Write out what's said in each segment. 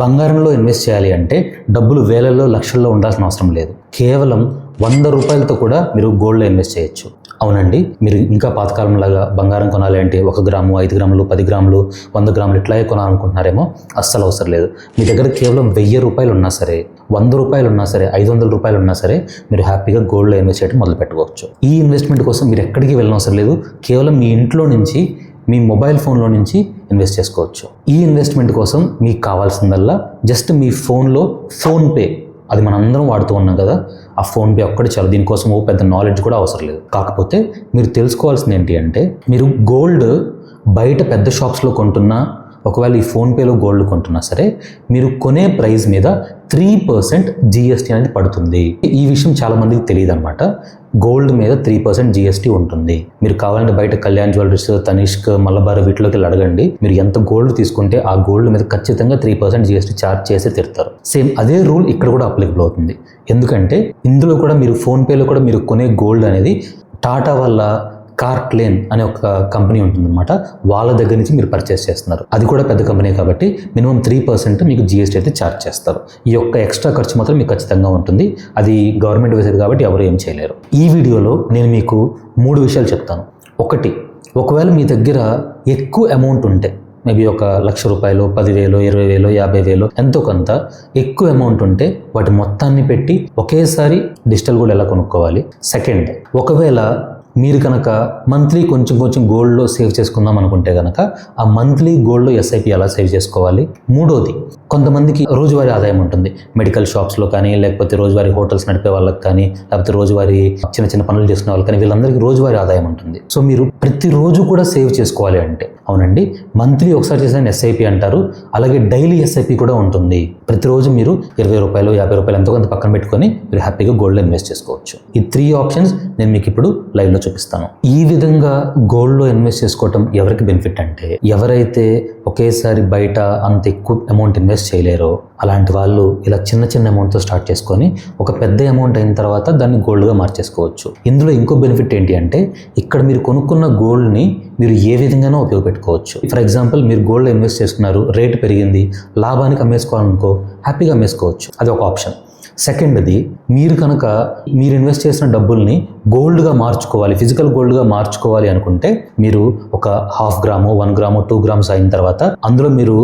బంగారంలో ఇన్వెస్ట్ చేయాలి అంటే డబ్బులు వేలల్లో లక్షల్లో ఉండాల్సిన అవసరం లేదు. కేవలం 100 రూపాయలతో కూడా మీరు గోల్డ్లో ఇన్వెస్ట్ చేయొచ్చు. అవునండి, మీరు ఇంకా పాతకాలంలాగా బంగారం కొనాలి అంటే 1 గ్రాము, 5 గ్రాములు, 10 గ్రాములు, 100 గ్రాములు ఇట్లాగే కొనాలనుకుంటున్నారేమో. అస్సలు అవసరం లేదు. మీ దగ్గర కేవలం 1000 రూపాయలు ఉన్నా సరే, 100 రూపాయలు ఉన్నా సరే, 500 రూపాయలు ఉన్నా సరే మీరు హ్యాపీగా గోల్డ్లో ఇన్వెస్ట్ చేయడం మొదలు పెట్టుకోవచ్చు. ఈ ఇన్వెస్ట్మెంట్ కోసం మీరు ఎక్కడికి వెళ్ళనవసరం లేదు. కేవలం మీ ఇంట్లో నుంచి, మీ మొబైల్ ఫోన్లో నుంచి ఇన్వెస్ట్ చేసుకోవచ్చు. ఈ ఇన్వెస్ట్మెంట్ కోసం మీకు కావాల్సిందల్లా జస్ట్ మీ ఫోన్లో ఫోన్పే, అది మనందరం వాడుతూ ఉన్నాం కదా, ఆ ఫోన్పే ఒక్కటి చాలు. దీనికోసం పెద్ద నాలెడ్జ్ కూడా అవసరం లేదు. కాకపోతే మీరు తెలుసుకోవాల్సింది ఏంటి అంటే, మీరు గోల్డ్ బయట పెద్ద షాప్స్లో కొంటున్నా, ఒకవేళ ఈ ఫోన్పేలో గోల్డ్ కొంటున్నా సరే, మీరు కొనే ప్రైస్ మీద 3% GST అనేది పడుతుంది. ఈ విషయం చాలా మందికి తెలియదు అనమాట. గోల్డ్ మీద 3% GST ఉంటుంది. మీరు కావాలంటే బయట కళ్యాణ్ జ్యువెలరీస్, తనిష్క్, మలబార్ వీటిలోకి వెళ్ళి అడగండి. మీరు ఎంత గోల్డ్ తీసుకుంటే ఆ గోల్డ్ మీద ఖచ్చితంగా 3% GST ఛార్జ్ చేసి తిడతారు. సేమ్ అదే రూల్ ఇక్కడ కూడా అప్లికబుల్ అవుతుంది. ఎందుకంటే ఇందులో కూడా మీరు ఫోన్పేలో కూడా మీరు కొనే గోల్డ్ అనేది టాటా వల్ల కార్ట్లేన్ అనే ఒక కంపెనీ ఉంటుందన్నమాట. వాళ్ళ దగ్గర నుంచి మీరు పర్చేస్ చేస్తున్నారు. అది కూడా పెద్ద కంపెనీ కాబట్టి మినిమం 3% మీకు GST అయితే ఛార్జ్ చేస్తారు. ఈ యొక్క ఎక్స్ట్రా ఖర్చు మాత్రం మీకు ఖచ్చితంగా ఉంటుంది. అది గవర్నమెంట్ వేసేది కాబట్టి ఎవరు ఏం చేయలేరు. ఈ వీడియోలో నేను మీకు 3 విషయాలు చెప్తాను. ఒకటి, ఒకవేళ మీ దగ్గర ఎక్కువ అమౌంట్ ఉంటే, మేబీ 1,00,000 రూపాయలు, 10,000, 20,000, 50,000 ఎంతో కొంత ఎక్కువ అమౌంట్ ఉంటే వాటి మొత్తాన్ని పెట్టి ఒకేసారి డిజిటల్ గోల్డ్ ఎలా కొనుక్కోవాలి. సెకండ్, ఒకవేళ మీరు కనుక మంత్లీ కొంచెం గోల్డ్లో సేవ్ చేసుకుందాం అనుకుంటే కనుక ఆ మంత్లీ గోల్డ్లో SIP ఎలా సేవ్ చేసుకోవాలి. మూడోది, కొంతమందికి రోజువారీ ఆదాయం ఉంటుంది. మెడికల్ షాప్స్లో కానీ, లేకపోతే రోజువారీ హోటల్స్ నడిపే వాళ్ళకి కానీ, లేకపోతే రోజువారీ చిన్న పనులు చేసుకునే వాళ్ళకి కానీ, వీళ్ళందరికీ రోజువారీ ఆదాయం ఉంటుంది. సో మీరు ప్రతిరోజు కూడా సేవ్ చేసుకోవాలి అంటే, అవునండి, మంత్లీ ఒకసారి చేసిన SIP అంటారు. అలాగే డైలీ SIP కూడా ఉంటుంది. ప్రతిరోజు మీరు 20 రూపాయలు, 50 రూపాయలు ఎంతో కొంత పక్కన పెట్టుకొని మీరు హ్యాపీగా గోల్డ్లో ఇన్వెస్ట్ చేసుకోవచ్చు. ఈ 3 ఆప్షన్స్ నేను మీకు ఇప్పుడు లైవ్లో చూపిస్తాను. ఈ విధంగా గోల్డ్లో ఇన్వెస్ట్ చేసుకోవటం ఎవరికి బెనిఫిట్ అంటే, ఎవరైతే ఒకేసారి బయట అంత ఎక్కువ అమౌంట్ ఇన్వెస్ట్ చేయలేరో అలాంటి వాళ్ళు ఇలా చిన్న అమౌంట్తో స్టార్ట్ చేసుకొని ఒక పెద్ద అమౌంట్ అయిన తర్వాత దాన్ని గోల్డ్గా మార్చేసుకోవచ్చు. ఇందులో ఇంకో బెనిఫిట్ ఏంటి అంటే, ఇక్కడ మీరు కొనుక్కున్న గోల్డ్ని మీరు ఏ విధంగానో ఉపయోగపెట్టుకోవచ్చు. ఫర్ ఎగ్జాంపుల్, మీరు గోల్డ్లో ఇన్వెస్ట్ చేసుకున్నారు, రేటు పెరిగింది, లాభానికి అమ్మేసుకోవాలనుకో హ్యాపీగా అమ్మేసుకోవచ్చు. అది ఒక ఆప్షన్. సెకండ్ది, మీరు కనుక మీరు ఇన్వెస్ట్ చేసిన డబ్బుల్ని గోల్డ్గా మార్చుకోవాలి, ఫిజికల్ గోల్డ్గా మార్చుకోవాలి అనుకుంటే, మీరు ఒక 0.5 గ్రాము, 1 గ్రాము, 2 గ్రామ్స్ అయిన తర్వాత అందులో మీరు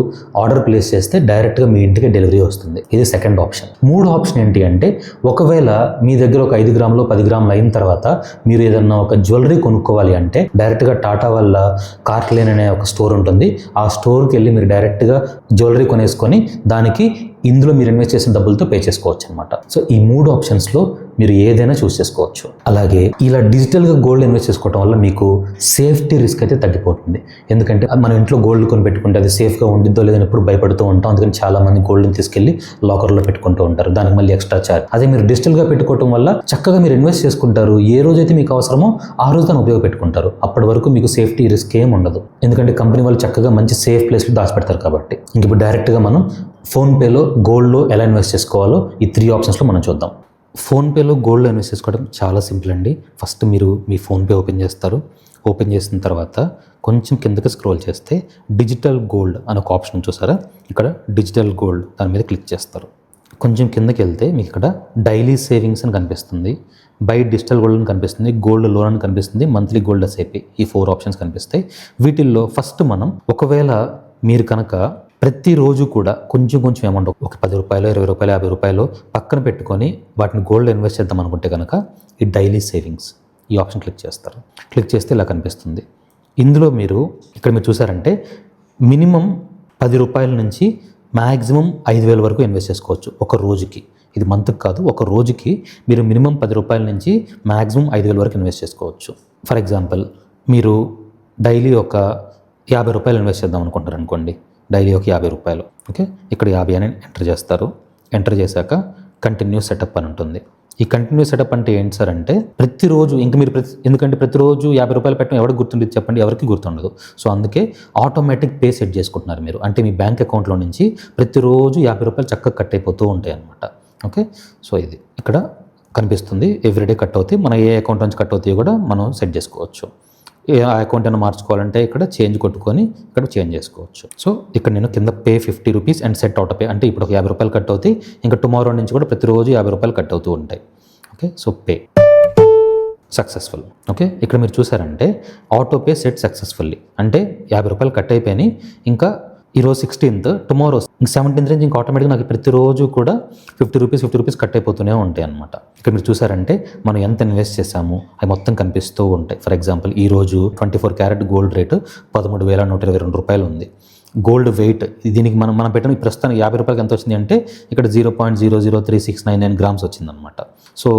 ఆర్డర్ ప్లేస్ చేస్తే డైరెక్ట్గా మీ ఇంటికి డెలివరీ వస్తుంది. ఇది సెకండ్ ఆప్షన్. మూడో ఆప్షన్ ఏంటి అంటే, ఒకవేళ మీ దగ్గర ఒక 5 గ్రాములు, 10 గ్రాములు అయిన తర్వాత మీరు ఏదన్నా ఒక జ్యువెలరీ కొనుక్కోవాలి అంటే డైరెక్ట్గా టాటా వల్ల కార్ట్లేన్ అనే ఒక స్టోర్ ఉంటుంది. ఆ స్టోర్కి వెళ్ళి మీరు డైరెక్ట్గా జ్యువెలరీ కొనేసుకొని దానికి ఇందులో మీరు ఇన్వెస్ట్ చేసిన డబ్బులతో పే చేసుకోవచ్చు అనమాట. సో ఈ 3 ఆప్షన్స్లో మీరు ఏదైనా చూస్ చేసుకోవచ్చు. అలాగే ఇలా డిజిటల్గా గోల్డ్ ఇన్వెస్ట్ చేసుకోవడం వల్ల మీకు సేఫ్టీ రిస్క్ అయితే తగ్గిపోతుంది. ఎందుకంటే మనం ఇంట్లో గోల్డ్ కొని పెట్టుకుంటే అది సేఫ్గా ఉండిద్దో లేదని ఎప్పుడు భయపడుతూ ఉంటాం. అందుకని చాలా మంది గోల్డ్ని తీసుకెళ్లి లాకర్లో పెట్టుకుంటూ ఉంటారు. దానికి మళ్ళీ ఎక్స్ట్రా ఛార్జ్. అదే మీరు డిజిటల్గా పెట్టుకోవడం వల్ల చక్కగా మీరు ఇన్వెస్ట్ చేసుకుంటారు. ఏ రోజైతే మీకు అవసరమో ఆ రోజు దాన్ని ఉపయోగపెట్టుకుంటారు. అప్పటి వరకు మీకు సేఫ్టీ రిస్క్ ఏం ఉండదు. ఎందుకంటే కంపెనీ వాళ్ళు చక్కగా మంచి సేఫ్ ప్లేస్లో దాచిపెడతారు కాబట్టి. ఇంక ఇప్పుడు డైరెక్ట్గా మనం ఫోన్పేలో గోల్డ్లో ఎలా ఇన్వెస్ట్ చేసుకోవాలో ఈ 3 ఆప్షన్స్లో మనం చూద్దాం. ఫోన్పేలో గోల్డ్లో ఇన్వెస్ట్ చేసుకోవడం చాలా సింపుల్ అండి. ఫస్ట్ మీరు మీ ఫోన్పే ఓపెన్ చేస్తారు. ఓపెన్ చేసిన తర్వాత కొంచెం కిందకి స్క్రోల్ చేస్తే డిజిటల్ గోల్డ్ అని ఒక ఆప్షన్ చూసారా, ఇక్కడ డిజిటల్ గోల్డ్ దాని మీద క్లిక్ చేస్తారు. కొంచెం కిందకి వెళ్తే మీకు ఇక్కడ డైలీ సేవింగ్స్ అని కనిపిస్తుంది, బై డిజిటల్ గోల్డ్ అని కనిపిస్తుంది, గోల్డ్ లోన్ అని కనిపిస్తుంది, మంత్లీ గోల్డ్ SIP, ఈ 4 ఆప్షన్స్ కనిపిస్తాయి. వీటిల్లో ఫస్ట్ మనం, ఒకవేళ మీరు కనుక ప్రతిరోజు కూడా కొంచెం అమౌంట్, ఒక 10 రూపాయలు, 20 రూపాయలు, 50 రూపాయలు పక్కన పెట్టుకొని వాటిని గోల్డ్ ఇన్వెస్ట్ చేద్దాం అనుకుంటే కనుక ఈ డైలీ సేవింగ్స్ ఈ ఆప్షన్ క్లిక్ చేస్తారు. క్లిక్ చేస్తే ఇలా కనిపిస్తుంది. ఇందులో మీరు ఇక్కడ మీరు చూసారంటే మినిమం 10 రూపాయల నుంచి మ్యాక్సిమం 5,000 వరకు ఇన్వెస్ట్ చేసుకోవచ్చు ఒక రోజుకి. ఇది మంత్కి కాదు, ఒక రోజుకి మీరు మినిమం 10 రూపాయల నుంచి మ్యాక్సిమం 5,000 వరకు ఇన్వెస్ట్ చేసుకోవచ్చు. ఫర్ ఎగ్జాంపుల్, మీరు డైలీ ఒక 50 రూపాయలు ఇన్వెస్ట్ చేద్దాం అనుకుంటారు అనుకోండి, డైలీ ఒక 50 రూపాయలు. ఓకే, ఇక్కడ 50 అని ఎంటర్ చేస్తారు. ఎంటర్ చేశాక కంటిన్యూ సెటప్ అని ఉంటుంది. ఈ కంటిన్యూ సెటప్ అంటే ఏంటి సార్ అంటే, ప్రతిరోజు ఇంక మీరు ఎందుకంటే ప్రతిరోజు 50 రూపాయలు పెట్టడం ఎవరికి గుర్తుండేది చెప్పండి, ఎవరికి గుర్తుండదు. సో అందుకే ఆటోమేటిక్ పే సెట్ చేసుకుంటున్నారు మీరు. అంటే మీ బ్యాంక్ అకౌంట్లో నుంచి ప్రతిరోజు 50 రూపాయలు చక్కగా కట్ అయిపోతూ ఉంటాయి అన్నమాట. ఓకే, సో ఇది ఇక్కడ కనిపిస్తుంది. ఎవ్రీడే కట్ అవుతాయి. మన ఏ అకౌంట్ నుంచి కట్ అవుతాయో కూడా మనం సెట్ చేసుకోవచ్చు. ఆ అకౌంట్ అయినా మార్చుకోవాలంటే ఇక్కడ చేంజ్ కొట్టుకొని ఇక్కడ చేంజ్ చేసుకోవచ్చు. సో ఇక్కడ నేను కింద pay 50 rupees and set auto pay, అంటే ఇప్పుడు ఒక 50 రూపాయలు కట్ అవుతాయి, ఇంకా టుమారో నుంచి కూడా ప్రతిరోజు 50 రూపాయలు కట్ అవుతూ ఉంటాయి. Okay, so pay successful. Okay, ఇక్కడ మీరు చూసారంటే ఆటో పే సెట్ సక్సెస్ఫుల్లీ, అంటే 50 రూపాయలు కట్ అయిపోయినాయి. ఇంకా ఈరోజు 16th, టుమారో 17th నుంచి ఇంకా ఆటోమేటిక్గా నాకు ప్రతిరోజు కూడా 50 రూపీస్ కట్ అయిపోతూనే ఉంటాయి అనమాట. ఇక్కడ మీరు చూసారంటే మనం ఎంత ఇన్వెస్ట్ చేసాము అవి మొత్తం కనిపిస్తూ ఉంటాయి. ఫర్ ఎగ్జాంపుల్ ఈరోజు 24 క్యారెట్ గోల్డ్ రేటు 13,122 రూపాయలు ఉంది. గోల్డ్ వెయిట్ దీనికి మనం పెట్టిన ప్రస్తుతానికి 50 రూపాయలకి ఎంత వచ్చింది అంటే ఇక్కడ 0.003699 గ్రామ్స్ వచ్చిందనమాట. సో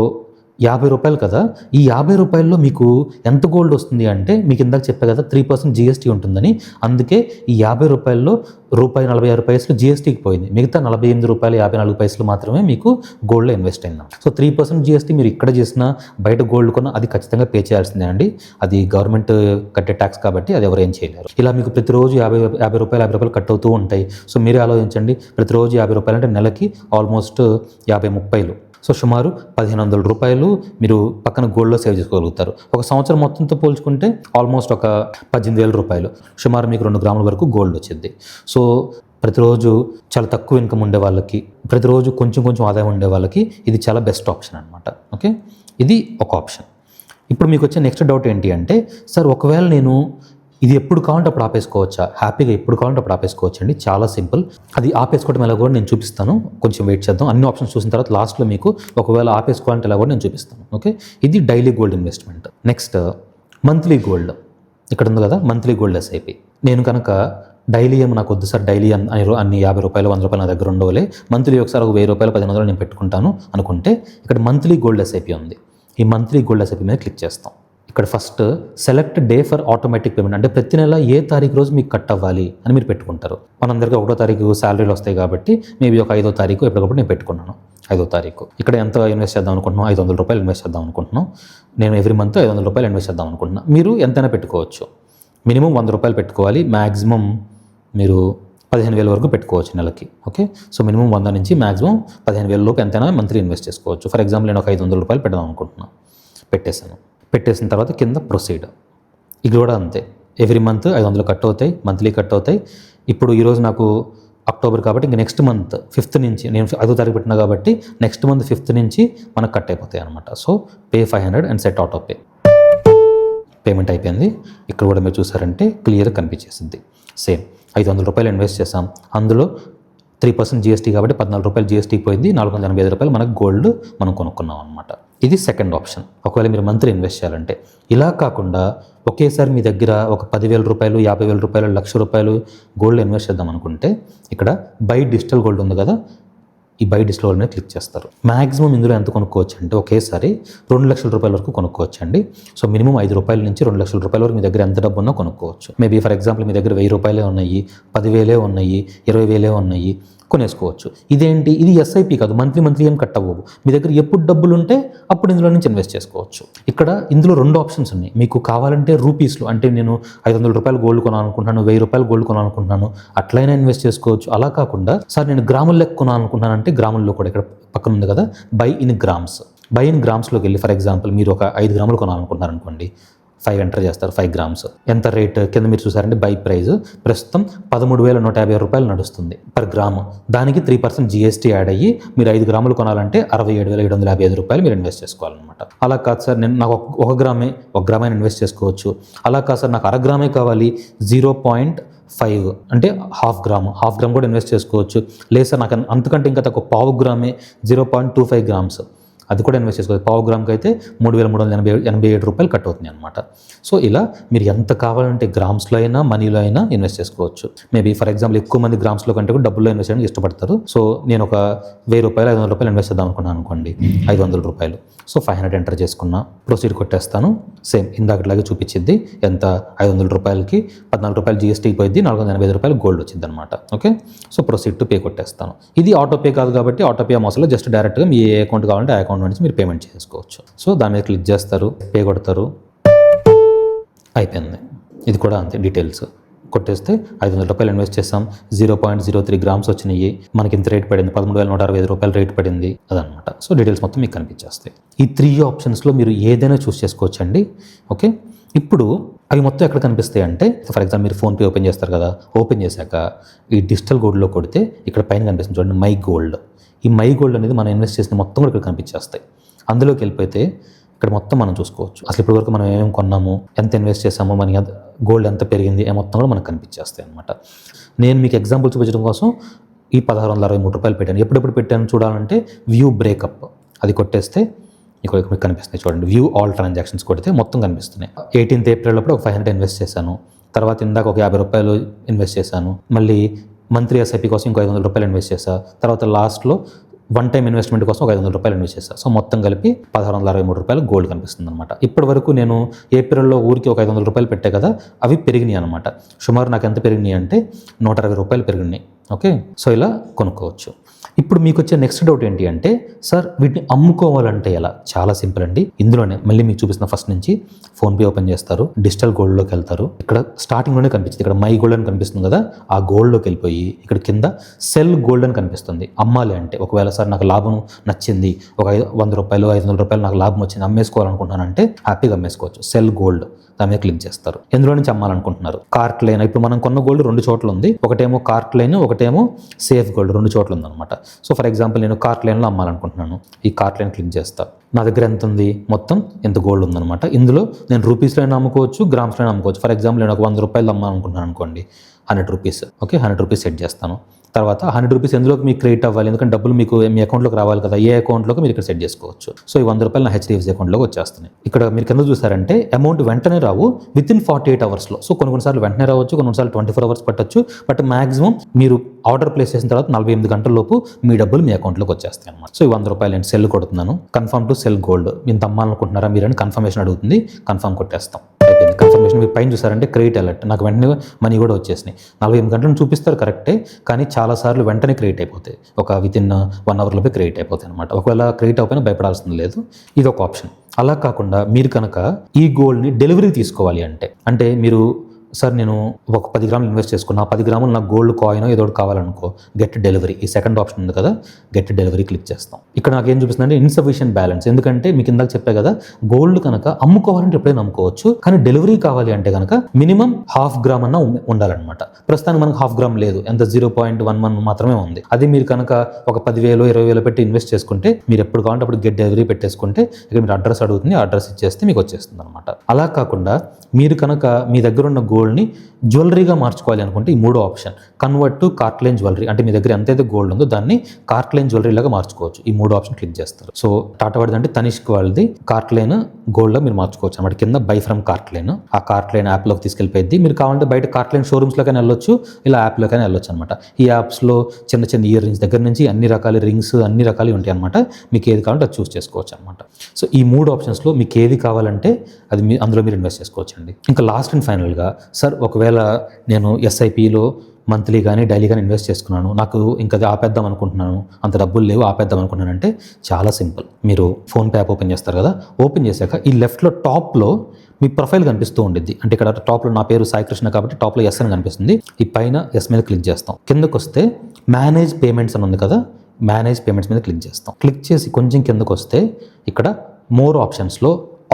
50 రూపాయలు కదా, ఈ 50 రూపాయల్లో మీకు ఎంత గోల్డ్ వస్తుంది అంటే మీకు ఇందాక చెప్పా కదా 3% GST ఉంటుందని, అందుకే ఈ 50 రూపాయల్లో ₹1.46 GSTకి పోయింది. మిగతా ₹48.54 మాత్రమే మీకు గోల్డ్లో ఇన్వెస్ట్ అయింది. సో 3% GST మీరు ఇక్కడ చేసినా బయట గోల్డ్ కొన్నా అది ఖచ్చితంగా పే చేయాల్సిందే అండి. అది గవర్నమెంట్ కట్టే ట్యాక్స్ కాబట్టి అది ఎవరు ఏం చేయలేరు. ఇలా మీకు ప్రతిరోజు 50 రూపాయలు కట్ అవుతూ ఉంటాయి. సో మీరే ఆలోచించండి, ప్రతిరోజు 50 రూపాయలు అంటే నెలకి ఆల్మోస్ట్ 50-30. సో సుమారు 1,500 రూపాయలు మీరు పక్కన గోల్డ్లో సేవ్ చేసుకోగలుగుతారు. ఒక సంవత్సరం మొత్తంతో పోల్చుకుంటే ఆల్మోస్ట్ ఒక 18,000 రూపాయలు సుమారు మీకు 2 గ్రాముల వరకు గోల్డ్ వచ్చింది. సో ప్రతిరోజు చాలా తక్కువ ఇన్కమ్ ఉండే వాళ్ళకి, ప్రతిరోజు కొంచెం ఆదాయం ఉండే వాళ్ళకి ఇది చాలా బెస్ట్ ఆప్షన్ అనమాట. ఓకే, ఇది ఒక ఆప్షన్. ఇప్పుడు మీకు వచ్చే నెక్స్ట్ డౌట్ ఏంటి అంటే, సార్ ఒకవేళ నేను ఇది ఎప్పుడు కావాలంటే అప్పుడు ఆపేసుకోవచ్చా? హ్యాపీగా ఎప్పుడు కావాలంటే అప్పుడు ఆపేసుకోవచ్చు అండి. చాలా సింపుల్. అది ఆపేసుకోవడం ఎలా కూడా నేను చూపిస్తాను. కొంచెం వెయిట్ చేద్దాం. అన్ని ఆప్షన్స్ చూసిన తర్వాత లాస్ట్లో మీకు ఒకవేళ ఆపేసుకోవాలంటే ఎలా కూడా నేను చూపిస్తాను. ఓకే, ఇది daily gold investment. Next monthly gold. ఇక్కడ ఉంది కదా మంత్లీ గోల్డ్ SIP. నేను కనుక డైలీ ఏమో నాకు వద్దు సార్, డైలీ అన్ని 50 రూపాయలు 100 రూపాయలు నా దగ్గర ఉండవులే, మంత్లీ ఒకసారి ఒక 1000 రూపాయలు 1500 నేను పెట్టుకుంటాను అనుకుంటే ఇక్కడ మంత్లీ గోల్డ్ SIP ఉంది. ఈ మంత్లీ గోల్డ్ SIP మీద క్లిక్ చేస్తాం. ఇక్కడ first select day for automatic payment, అంటే ప్రతి నెల ఏ తారీఖు రోజు మీకు కట్ అవ్వాలి అని మీరు పెట్టుకుంటారు. మనందరికీ 1వ తారీఖు శాలరీలు వస్తాయి కాబట్టి మేబీ ఒక 5వ తారీఖు ఎప్పటికప్పుడు నేను పెట్టుకున్నాను. 5వ తారీఖు ఇక్కడ ఎంత ఇన్వెస్ట్ చేద్దాం అనుకుంటున్నాం? 500 రూపాయలు ఇన్వెస్ట్ చేద్దాం అనుకుంటున్నాం. నేను ఎవ్రీ మంత్ 500 రూపాయలు ఇన్వెస్ట్ చేద్దాం అనుకుంటున్నాను. మీరు ఎంతైనా పెట్టుకోవచ్చు. మినిమం 100 రూపాయలు పెట్టుకోవాలి. మ్యాక్సిమం మీరు 15,000 వరకు పెట్టుకోవచ్చు నెలకి. ఓకే, సో మినిమం 100 నుంచి మ్యాక్సిమం 15,000 లోపు ఎంతైనా మంత్లీ ఇన్వెస్ట్ చేసుకోవచ్చు. ఫర్ ఎగ్జాంపుల్ నేను ఒక 500 రూపాయలు పెడదాం అనుకుంటున్నాను. పెట్టేసిన తర్వాత కింద ప్రొసీడ్. ఇది కూడా అంతే, ఎవ్రీ మంత్ 500 కట్ అవుతాయి, మంత్లీ కట్ అవుతాయి. ఇప్పుడు ఈరోజు నాకు అక్టోబర్ కాబట్టి ఇంక నెక్స్ట్ మంత్ 5th నుంచి, నేను 5వ తారీఖు పెట్టినా కాబట్టి నెక్స్ట్ మంత్ 5th నుంచి మనకు కట్ అయిపోతాయి అనమాట. So pay 500 and set auto pay. Payment అయిపోయింది. ఇక్కడ కూడా మీరు చూసారంటే క్లియర్గా కనిపించేసింది. సేమ్ 500 రూపాయలు ఇన్వెస్ట్ చేసాం, అందులో 3% GST కాబట్టి 14 రూపాయలు GST పోయింది, 485 రూపాయలు మనకు గోల్డ్ మనం కొనుక్కున్నాం అనమాట. ఇది సెకండ్ ఆప్షన్ ఒకవేళ మీరు మంత్లీ ఇన్వెస్ట్ చేయాలంటే. ఇలా కాకుండా ఒకేసారి మీ దగ్గర ఒక 10,000 రూపాయలు 50,000 రూపాయలు 1,00,000 రూపాయలు గోల్డ్ ఇన్వెస్ట్ చేద్దాం అనుకుంటే ఇక్కడ బై డిజిటల్ గోల్డ్ ఉంది కదా, ఈ బై డిజిటల్ గోల్డ్ మీద క్లిక్ చేస్తారు. మ్యాక్సిమం ఇందులో ఎంత కొనుక్కోవచ్చు అంటే ఒకేసారి 2,00,000 రూపాయల వరకు కొనుక్కోవచ్చు అండి. సో మినిమం 5 రూపాయల నుంచి 2,00,000 రూపాయల వరకు మీ దగ్గర ఎంత డబ్బు ఉన్నా కొనుక్కోవచ్చు. మేబీ ఫర్ ఎగ్జాంపుల్ మీ దగ్గర 1,000 రూపాయలే ఉన్నాయి, 10,000 ఉన్నాయి, 20,000 ఉన్నాయి, కొనేసుకోవచ్చు. ఇదేంటి, ఇది SIP కాదు, మంత్లీ ఏం కట్ అవ్వవు. మీ దగ్గర ఎప్పుడు డబ్బులు ఉంటే అప్పుడు ఇందులో నుంచి ఇన్వెస్ట్ చేసుకోవచ్చు. ఇక్కడ ఇందులో 2 ఆప్షన్స్ ఉన్నాయి. మీకు కావాలంటే రూపీస్లో, అంటే నేను 500 రూపాయలు గోల్డ్ కొనాలనుకుంటున్నాను, 1000 రూపాయలు గోల్డ్ కొనాలనుకుంటున్నాను, అట్లయినా ఇన్వెస్ట్ చేసుకోవచ్చు. అలా కాకుండా సార్ నేను గ్రాముల లెక్క కొనాలనుకుంటున్నాను అంటే గ్రాముల్లో కూడా ఇక్కడ పక్కన ఉంది కదా బై ఇన్ గ్రామ్స్లోకి వెళ్ళి ఫర్ ఎగ్జాంపుల్ మీరు ఒక 5 గ్రాములు కొనాలనుకుంటున్నారు అనుకోండి, 5 ఎంటర్ చేస్తారు. 5 గ్రామ్స్ ఎంత రేట్ కింద మీరు చూసారంటే బై ప్రైస్ ప్రస్తుతం 13,150 రూపాయలు నడుస్తుంది పర్ గ్రాము. దానికి 3% GST యాడ్ అయ్యి మీరు 5 గ్రాములు కొనాలంటే 67,755 రూపాయలు మీరు ఇన్వెస్ట్ చేసుకోవాలన్నమాట. అలా కాదు సార్ నేను నాకు 1 గ్రామే ఇన్వెస్ట్ చేసుకోవచ్చు. అలా కాదు సార్ నాకు 1/2 గ్రామే కావాలి, 0.5 అంటే హాఫ్ గ్రామ్ కూడా ఇన్వెస్ట్ చేసుకోవచ్చు. లేదు సార్ నాకు అంతకంటే ఇంకా తక్కువ 1/2 గ్రామే 0.25 గ్రామ్స్ అది కూడా ఇన్వెస్ట్ చేసుకోవచ్చు. 1/2 గ్రామ్కి అయితే 3,387 రూపాయలు కట్ అవుతుంది అనమాట. సో ఇలా మీరు ఎంత కావాలంటే గ్రామ్స్లో అయినా మనీలో అయినా ఇన్వెస్ట్ చేసుకోవచ్చు. మేబీ ఫర్ ఎగ్జాంపుల్ ఎక్కువ మంది గ్రామ్స్లో కంటే కూడా డబ్బుల్లో ఇన్వెస్ట్ చేయడానికి ఇష్టపడతారు. సో నేను ఒక 1,000 రూపాయలు 500 రూపాయలు ఇన్వెస్ట్ చేద్దాం అనుకున్నాను అనుకోండి, 500 రూపాయలు. సో 500 ఎంటర్ చేసుకున్నా, ప్రొసీడ్ కొట్టేస్తాను. సేమ్ ఇందాకట్లాగే చూపించింది ఎంత 500 రూపాయలకి 14 రూపాయలు GST పోయింది, 485 రూపాయలు గోల్డ్ వచ్చింది అనమాట. Okay, so proceed to pay కొట్టేస్తాను. ఇది ఆటో పే కాదు కాబట్టి ఆటో పే అవసరం, జస్ట్ డైరెక్ట్గా మీ ఏ అకౌంట్ కావాలంటే ఆ అకౌంట్ నుంచి మీరు పేమెంట్ చేసుకోవచ్చు. సో దాని మీద క్లిక్ చేస్తారు, పే కొడతారు, అయిపోయింది. ఇది కూడా అంతే, డీటెయిల్స్ కొట్టేస్తే 500 రూపాయలు ఇన్వెస్ట్ చేస్తాం, 0.03 గ్రామ్స్ వచ్చినాయి, మనకి ఇంత రేట్ పడింది, 13,165 రూపాయలు రేట్ పడింది అదనమాట. సో డీటెయిల్స్ మొత్తం మీకు కనిపించేస్తాయి. ఈ 3 ఆప్షన్స్లో మీరు ఏదైనా చూస్ చేసుకోవచ్చు అండి. ఓకే, ఇప్పుడు అవి మొత్తం ఎక్కడ కనిపిస్తాయి అంటే ఫర్ ఎగ్జాంపుల్ మీరు ఫోన్పే ఓపెన్ చేస్తారు కదా, ఓపెన్ చేశాక ఈ డిజిటల్ గోల్డ్లో కొడితే ఇక్కడ పైన కనిపిస్తుంది చూడండి మై గోల్డ్. ఈ మై గోల్డ్ అనేది మనం ఇన్వెస్ట్ చేసిన మొత్తం కూడా ఇక్కడ కనిపించేస్తాయి. అందులోకి వెళ్ళిపోతే ఇక్కడ మొత్తం మనం చూసుకోవచ్చు. అసలు ఇప్పటివరకు మనం ఏం కొన్నాము, ఎంత ఇన్వెస్ట్ చేసామో, మన గోల్డ్ ఎంత పెరిగింది, మొత్తం కూడా మనకు కనిపించేస్తాయి అనమాట. నేను మీకు ఎగ్జాంపుల్ చూపించడం కోసం ఈ 1663 రూపాయలు పెట్టాను. ఎప్పుడెప్పుడు పెట్టాను చూడాలంటే వ్యూ బ్రేకప్ అది కొట్టేస్తే ఇక్కడ కనిపిస్తున్నాయి చూడండి. వ్యూ ఆల్ ట్రాన్సాక్షన్స్ కొడితే మొత్తం కనిపిస్తున్నాయి. 18th ఏప్రిల్ అప్పుడు ఒక 500 ఇన్వెస్ట్ చేశాను. తర్వాత ఇందాక ఒక 50 రూపాయలు ఇన్వెస్ట్ చేశాను. మళ్ళీ మంత్లీ ఎస్ఐపి కోసం ఇంకో 500 రూపాయలు ఇన్వెస్ట్ చేశాను. తర్వాత లాస్ట్లో వన్ టైం ఇన్వెస్ట్మెంట్ కోసం ఒక 500 రూపాయలు ఇన్వెస్ట్ చేశాను. సో మొత్తం కలిపి 1663 రూపాయలు గోల్డ్ కనిపిస్తుంది అనమాట. ఇప్పటి వరకు నేను ఏప్రిల్లో ఊరికి ఒక 500 రూపాయలు పెట్టే కదా, అవి పెరిగినాయి అనమాట. సుమారు నాకు ఎంత పెరిగినాయి అంటే 120 రూపాయలు పెరిగినాయి. ఓకే, సో ఇలా కొనుక్కోవచ్చు. ఇప్పుడు మీకు వచ్చే నెక్స్ట్ డౌట్ ఏంటి అంటే, సార్ వీటిని అమ్ముకోవాలంటే ఎలా? చాలా సింపుల్ అండి. ఇందులోనే మళ్ళీ మీకు చూపిస్తున్న ఫస్ట్ నుంచి ఫోన్పే ఓపెన్ చేస్తారు, డిజిటల్ గోల్డ్లోకి వెళ్తారు. ఇక్కడ స్టార్టింగ్లోనే కనిపిస్తుంది, ఇక్కడ మై గోల్డ్ అని కనిపిస్తుంది కదా, ఆ గోల్డ్లోకి వెళ్ళిపోయి ఇక్కడ కింద సెల్ గోల్డ్ అని కనిపిస్తుంది. అమ్మాలి అంటే ఒకవేళ సార్ నాకు లాభం నచ్చింది, ఒక 100 రూపాయలు 500 రూపాయలు నాకు లాభం వచ్చింది, అమ్మేసుకోవాలనుకుంటున్నానంటే హ్యాపీగా అమ్మేసుకోవచ్చు. సెల్ గోల్డ్ దాని మీద క్లిక్ చేస్తారు. ఎందులో నుంచి అమ్మాలనుకుంటున్నారు? Cart line. ఇప్పుడు మనం కొన్న గోల్డ్ 2 చోట్ల ఉంది. ఒకటేమో కార్ట్ లైన్, ఒకటేమో సేఫ్ గోల్డ్, 2 చోట్ల ఉందన్నమాట. సో ఫర్ ఎగ్జాంపుల్ నేను కార్ట్ లైన్లో అమ్మాలనుకుంటున్నాను. ఈ కార్ట్ లైన్ క్లిక్ చేస్తా. నా దగ్గర ఎంత ఉంది, మొత్తం ఎంత గోల్డ్ ఉందన్నమాట. ఇందులో నేను రూపీస్లో అయినా అమ్ముకోవచ్చు, గ్రామ్స్లో అయినా అమ్ముకోవచ్చు. ఫర్ ఎగ్జాంపుల్ నేను ఒక 100 రూపాయలు అమ్మాలనుకుంటున్నాను అనుకోండి, 100 రూపీస్. ఓకే, 100 రూపీస్ సెట్ చేస్తాను. తర్వాత 100 రూపీస్ ఎందులోకి మీకు క్రెడిట్ అవ్వాలి, ఎందుకంటే డబ్బులు మీకు మీ అకౌంట్లోకి రావాలి కదా, ఏ అకౌంట్లోకి మీరు ఇక్కడ సెట్ చేసుకోవచ్చు. సో ఈ 100 రూపాయలు నా హెచ్డిఎఫ్సి అకౌంట్లోకి వచ్చేస్తున్నాయి. ఇక్కడ మీరు కింద చూసారంటే అమౌంట్ వెంటనే రావు, వితిన్ 48 అవర్స్లో. సో కొన్నిసార్లు వెంటనే రావచ్చు, కొన్నిసార్లు 24 అవర్స్ పట్టచ్చు. బట్ మాక్సిమం మీరు ఆర్డర్ ప్లేస్ చేసిన తర్వాత 48 గంటల లోపు మీ డబ్బులు మీ అకౌంట్లోకి వచ్చేస్తాయి అన్నమాట. సో ఈ 100 రూపాయలు నేను సెల్ కొడుతున్నాను. Confirm to sell gold. ఇంత అమ్మాలనుకుంటున్నారా మీరని కన్ఫర్మేషన్ అడుగుతుంది. కన్ఫర్మ్ కొట్టేస్తాం. అయిపోయింది. కన్ఫర్మేషన్ మీరు పైన చూసారంటే క్రెడిట్ అలర్ట్, నాకు వెంటనే మనీ కూడా వచ్చేసినాయి. 48 గంటలను చూపిస్తారు కరెక్టే, కానీ చాలాసార్లు వెంటనే క్రెడిట్ అయిపోతాయి. ఒక వితిన్ 1 అవర్ లోపే క్రెడిట్ అయిపోతాయి అనమాట. ఒకవేళ క్రెడిట్ అయిపోయినా భయపడాల్సింది లేదు. ఇది ఒక ఆప్షన్. అలా కాకుండా మీరు కనుక ఈ గోల్డ్ని డెలివరీ తీసుకోవాలి అంటే మీరు సార్ నేను ఒక 10 గ్రాములు ఇన్వెస్ట్ చేసుకున్నా, 10 గ్రాములు నాకు గోల్డ్ కాయిన్ ఏదో ఒకటి కావాలనుకో, గెట్ డెలివరీ, ఈ సెకండ్ ఆప్షన్ ఉంది కదా, గెట్ డెలివరీ క్లిక్ చేస్తాం. ఇక్కడ నాకు ఏం చూపిస్తుందంటే ఇన్సఫిషియెంట్ బ్యాలెన్స్. ఎందుకంటే మీకు ఇందాక చెప్పే కదా, గోల్డ్ కనుక అమ్ముకోవాలంటే ఎప్పుడైనా అమ్ముకోవచ్చు, కానీ డెలివరీ కావాలి అంటే కనుక మినిమం 1/2 గ్రామ్ అన్న ఉండాలన్నమాట. ప్రస్తుతానికి మనకు 1/2 గ్రామ్ లేదు, ఎంత 0.11 మాత్రమే ఉంది. అది మీరు కనుక ఒక 10,000 20,000 పెట్టి ఇన్వెస్ట్ చేసుకుంటే, మీరు ఎప్పుడు కావాలంటే అప్పుడు గెట్ డెలివరీ పెట్టేసుకుంటే, ఇక్కడ మీరు అడ్రస్ అడుగుతుంది, అడ్రస్ ఇచ్చేస్తే మీకు వచ్చేస్తుంది అనమాట. అలా కాకుండా మీరు కనుక మీ దగ్గర ఉన్న గోల్డ్ని జ్యువెలరీగా మార్చుకోవాలి అనుకుంటే ఈ 3వ ఆప్షన్, కన్వర్ట్ టు కార్ట్లైన్ జ్యువెలరీ. అంటే మీ దగ్గర ఎంతైతే గోల్డ్ ఉందో దాన్ని కార్ట్లైన్ జ్యువెలరీ లాగా మార్చుకోవచ్చు. ఈ 3వ ఆప్షన్ క్లిక్ చేస్తారు. సో టాటా వాడిది అంటే తనిష్క్ వాళ్ళది కార్ట్లైన్ గోల్డ్లో మీరు మార్చుకోవచ్చు అనమాట. కింద బై ఫ్రమ్ కార్ట్లైన్, ఆ కార్ట్లైన్ యాప్లోకి తీసుకెళ్ళిపోయింది. మీరు కావాలంటే బయట కార్ట్లైన్ షోరూమ్స్లోకైనా వెళ్ళొచ్చు, ఇలా యాప్లోకైనా వెళ్ళొచ్చు అనమాట. ఈ యాప్స్లో చిన్న చిన్న ఇయర్ రింగ్స్ దగ్గర నుంచి అన్ని రకాల రింగ్స్ అన్ని రకాలు ఉంటాయి అనమాట. మీకు ఏది కావాలంటే అది చూస్ చేసుకోవచ్చు అనమాట. సో ఈ 3 ఆప్షన్స్లో మీకు ఏది కావాలంటే అది అందులో మీరు ఇన్వెస్ట్ చేసుకోవచ్చు అండి. ఇంకా లాస్ట్ అండ్ ఫైనల్గా, సార్ ఒకవేళ నేను ఎస్ఐపిలో మంత్లీ కానీ డైలీ కానీ ఇన్వెస్ట్ చేసుకున్నాను, నాకు ఇంకా అది ఆపేద్దాం అనుకుంటున్నాను, అంత డబ్బులు లేవు ఆపేద్దాం అనుకుంటున్నానంటే చాలా సింపుల్. మీరు ఫోన్పే యాప్ ఓపెన్ చేస్తారు కదా, ఓపెన్ చేశాక ఈ లెఫ్ట్లో టాప్లో మీ ప్రొఫైల్ కనిపిస్తూ ఉండిద్ది. అంటే ఇక్కడ టాప్లో నా పేరు సాయి కృష్ణ కాబట్టి టాప్లో ఎస్ అని కనిపిస్తుంది. ఈ పైన ఎస్ మీద క్లిక్ చేస్తాం. కిందకు వస్తే మేనేజ్ పేమెంట్స్ అని ఉంది కదా, మేనేజ్ పేమెంట్స్ మీద క్లిక్ చేస్తాం. క్లిక్ చేసి కొంచెం కిందకు వస్తే ఇక్కడ మోర్ ఆప్షన్స్లో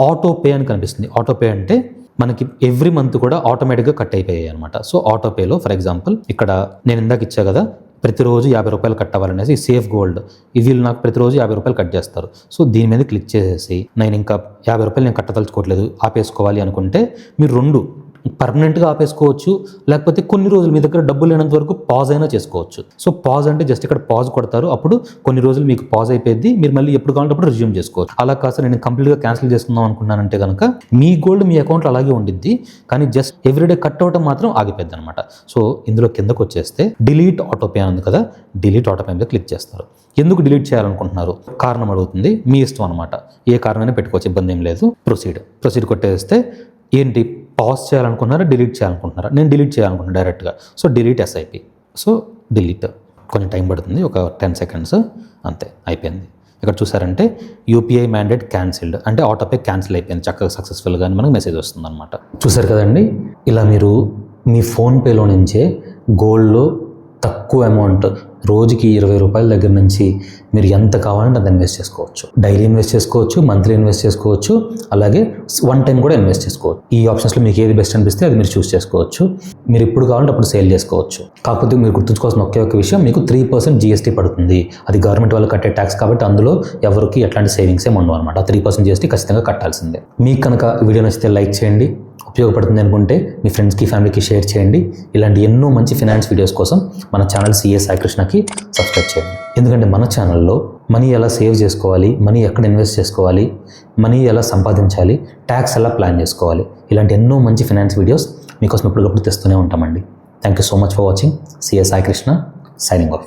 ఆటో పే అని కనిపిస్తుంది. ఆటో పే అంటే మనకి ఎవ్రీ మంత్ కూడా ఆటోమేటిక్గా కట్ అయిపోయాయి అనమాట. సో ఆటో పేలో ఫర్ ఎగ్జాంపుల్ ఇక్కడ నేను ఇందాక ఇచ్చా కదా, ప్రతిరోజు 50 రూపాయలు కట్ అవ్వాలనేసి సేఫ్ గోల్డ్, వీళ్ళు నాకు ప్రతిరోజు 50 రూపాయలు కట్ చేస్తారు. సో దీని మీద క్లిక్ చేసేసి నేను ఇంకా 50 రూపాయలు నేను కట్టదలుచుకోవట్లేదు, ఆపేసుకోవాలి అనుకుంటే మీరు 2 పర్మనెంట్గా ఆపేసుకోవచ్చు, లేకపోతే కొన్ని రోజులు మీ దగ్గర డబ్బులు లేనంత వరకు పాజ్ అయినా చేసుకోవచ్చు. సో పాజ్ అంటే జస్ట్ ఇక్కడ పాజ్ కొడతారు, అప్పుడు కొన్ని రోజులు మీకు పాజ్ అయిపోయింది, మీరు మళ్ళీ ఎప్పుడు కావాలంటే అప్పుడు రిజ్యూమ్ చేసుకోవచ్చు. అలా కాస్త నేను కంప్లీట్గా క్యాన్సిల్ చేసుకుందాం అనుకున్నానంటే కనుక మీ గోల్డ్ మీ అకౌంట్లో అలాగే ఉండిద్ది, కానీ జస్ట్ ఎవ్రీడే కట్ అవటం మాత్రం ఆగిపోద్ది అనమాట. సో ఇందులో కిందకు వచ్చేస్తే డిలీట్ ఆటోపే ఉంది కదా, డిలీట్ ఆటోపే మీద క్లిక్ చేస్తారు. ఎందుకు డిలీట్ చేయాలనుకుంటున్నారు కారణం అడుగుతుంది, మీ ఇష్టం అనమాట, ఏ కారణమైనా పెట్టుకోవచ్చు, ఇబ్బంది ఏం లేదు. ప్రొసీడ్ కొట్టేస్తే ఏంటి పాజ్ చేయాలనుకుంటున్నారా డిలీట్ చేయాలనుకుంటున్నారా? నేను డిలీట్ చేయాలనుకుంటున్నాను డైరెక్ట్గా. So delete SIP. So delete కొంచెం టైం పడుతుంది, ఒక 10 సెకండ్స్ అంతే, అయిపోయింది. ఇక్కడ చూసారంటే యూపీఐ మ్యాండేట్ క్యాన్సిల్డ్, అంటే ఆటోపే క్యాన్సిల్ అయిపోయింది చక్కగా సక్సెస్ఫుల్గా అని మనకు మెసేజ్ వస్తుంది అనమాట. చూసారు కదండి, ఇలా మీరు మీ ఫోన్పేలో నుంచే గోల్డ్లో తక్కువ అమౌంట్, రోజుకి 20 రూపాయల దగ్గర నుంచి మీరు ఎంత కావాలంటే అంత ఇన్వెస్ట్ చేసుకోవచ్చు. డైలీ ఇన్వెస్ట్ చేసుకోవచ్చు, మంత్లీ ఇన్వెస్ట్ చేసుకోవచ్చు, అలాగే వన్ టైం కూడా ఇన్వెస్ట్ చేసుకోవచ్చు. ఈ ఆప్షన్స్లో మీకు ఏది బెస్ట్ అనిపిస్తే అది మీరు చూస్ చేసుకోవచ్చు. మీరు ఎప్పుడు కావాలంటే అప్పుడు సేల్ చేసుకోవచ్చు. కాకపోతే మీరు గుర్తుంచుకోవాల్సిన ఒకే ఒక విషయం, మీకు 3% GST పడుతుంది. అది గవర్నమెంట్ వాళ్ళు కట్టే ట్యాక్స్ కాబట్టి అందులో ఎవరికి ఎట్లాంటి సేవింగ్స్ ఏమి ఉండవు అనమాట. 3% GST ఖచ్చితంగా కట్టాల్సిందే. మీకు కనుక వీడియో నచ్చితే లైక్ చేయండి, ఉపయోగపడుతుంది అనుకుంటే మీ ఫ్రెండ్స్కి, ఫ్యామిలీకి షేర్ చేయండి. ఇలాంటి ఎన్నో మంచి ఫినాన్స్ వీడియోస్ కోసం మన ఛానల్ CA సాయి కృష్ణకి సబ్స్క్రైబ్ చేయండి. ఎందుకంటే మన ఛానల్లో మనీ ఎలా సేవ్ చేసుకోవాలి, మనీ ఎక్కడ ఇన్వెస్ట్ చేసుకోవాలి, మనీ ఎలా సంపాదించాలి, ట్యాక్స్ ఎలా ప్లాన్ చేసుకోవాలి, ఇలాంటి ఎన్నో మంచి ఫినాన్స్ వీడియోస్ మీకోసం ఎప్పటికప్పుడు తెస్తూనే ఉంటామండి. Thank you so much for watching. CA Sai Krishna signing off.